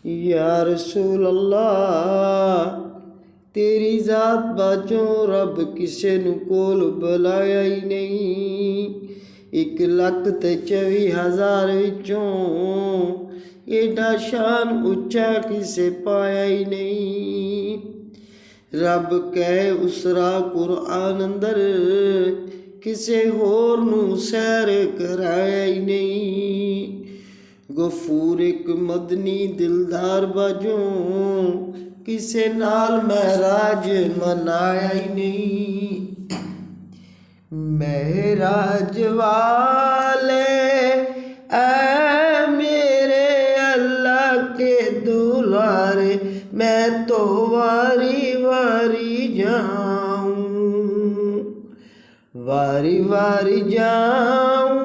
یا رسول اللہ تیری ذات باچوں رب کسے نو کول بلایا ہی نہیں 1,24,000 وچوں ایڈا شان اچا کسے پایا ہی نہیں رب کہے اسرا قرآن اندر کسے ہور نو سیر کرایا ہی نہیں غفور ایک مدنی دلدار باجوں کسے نال معراج منایا ہی نہیں معراج والے اے میرے اللہ کے دلارے میں تو واری واری جاؤں واری واری جاؤں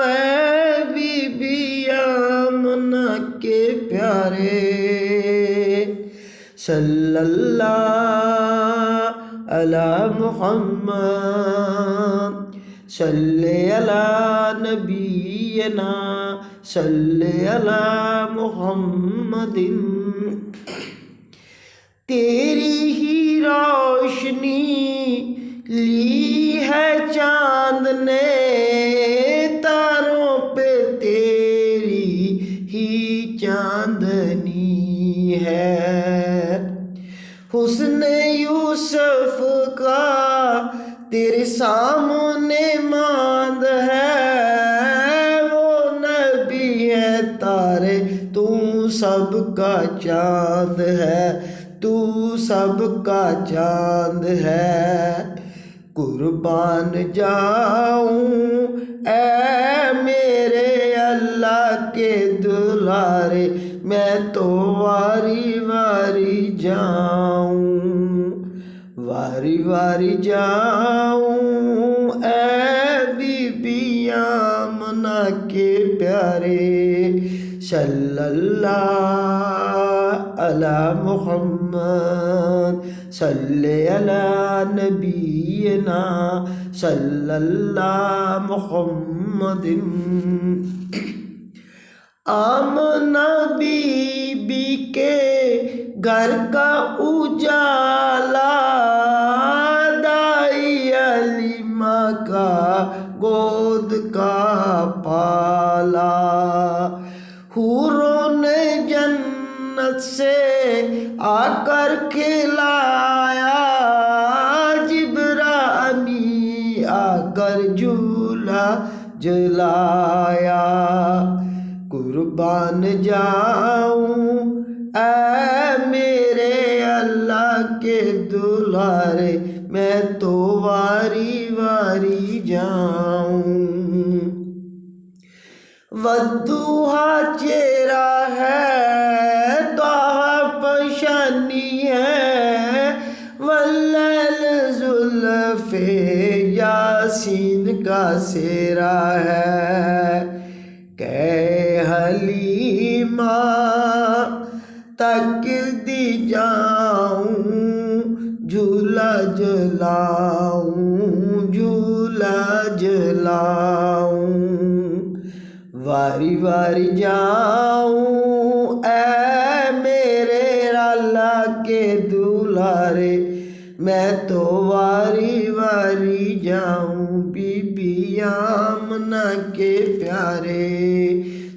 اے بی بی آمنہ کے پیارے صلی اللہ علی محمد صلی علی نبینا صلی علی محمد تیری ہی روشنی لی ہے چاند نے تاروں پہ تیری ہی چاندنی ہے حسن یوسف کا تیرے سامنے ماند ہے وہ نبی ہے تارے تو سب کا چاند ہے تو سب کا چاند ہے قربان جاؤں اے میرے اللہ کے دلارے میں تو واری واری جاؤں واری واری جاؤں اے بی بی آمنہ کے پیارے صلی اللہ علی محمد صلی علی نبینا صلی اللہ محمد آمنہ بی بی کے گھر کا اجالا دائی علیمہ کا گود کا پالا حوروں نے جنت سے آ کر کھلایا جبرائیل آ کر جھولا جلایا قربان جاؤں اے میرے اللہ کے دلارے میں تو واری واری جاؤں والضحیٰ چہرہ ہے طٰہٰ پیشانی ہے واللیل زلف یاسین کا سہرہ ہے کہ حلیمہ تک دی جاؤں جھولا جلاؤں جھولا جلاؤں واری واری جاؤں اے میرے اللہ کے دلارے میں تو واری واری جاؤں بی بی آمنہ کے پیارے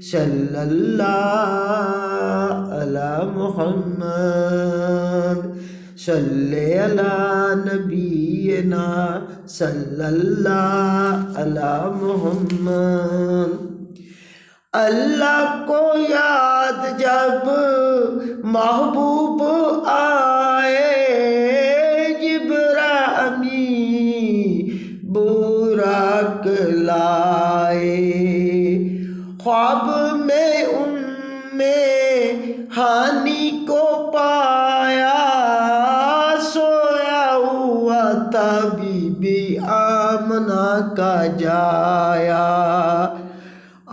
صلی اللہ علی محمد صلی علی نبینا صلی اللہ علی محمد اللہ کو یاد جب محبوب آئے جبرائیل براق لائے خواب میں ہانی کو پایا سویا ہوا تھا بی بی آمنہ کا جایا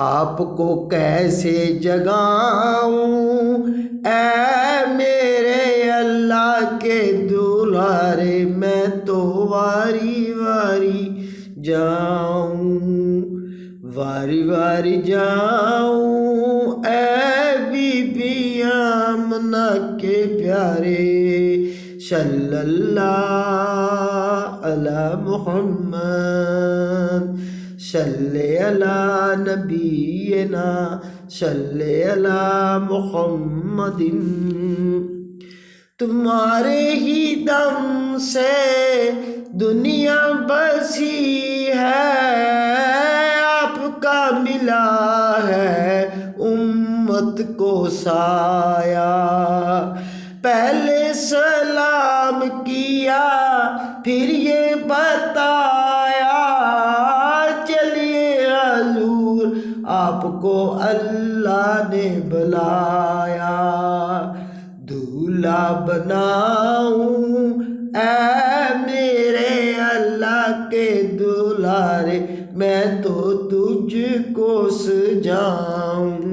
آپ کو کیسے جگاؤں اے میرے اللہ کے دلارے میں تو واری واری جاؤں واری واری جاؤں اے بی بی پیارے صلی اللہ علی محمد صلی علی نبینا صلی علی محمد تمہارے ہی دم سے دنیا بسی ہے آپ کا ملا ہے امت کو سایہ پہلے سلام کیا پھر یہ بتایا چلیے حضور آپ کو اللہ نے بلایا دولہا بناؤں اے میرے اللہ کے دولارے میں تو تجھ کو سجاؤں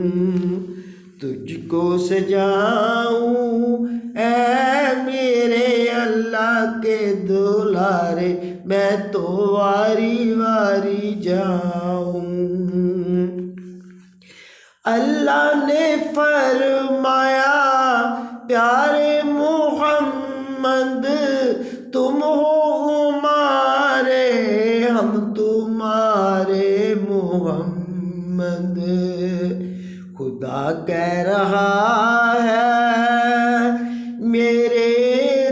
اے میرے اللہ کے دولارے میں تو واری واری جاؤں اللہ نے فرمایا پیارے محمد تم ہو ہمارے ہم تمہارے محمد خدا کہہ رہا ہے میرے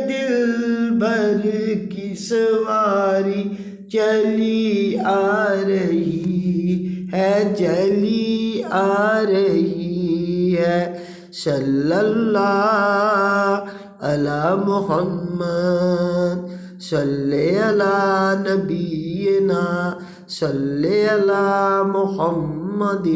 دل بھر کی سواری چلی آ رہی ہے چلی آ رہی ہے صلی اللہ علی محمد صلی علی نبینا صلی علی محمد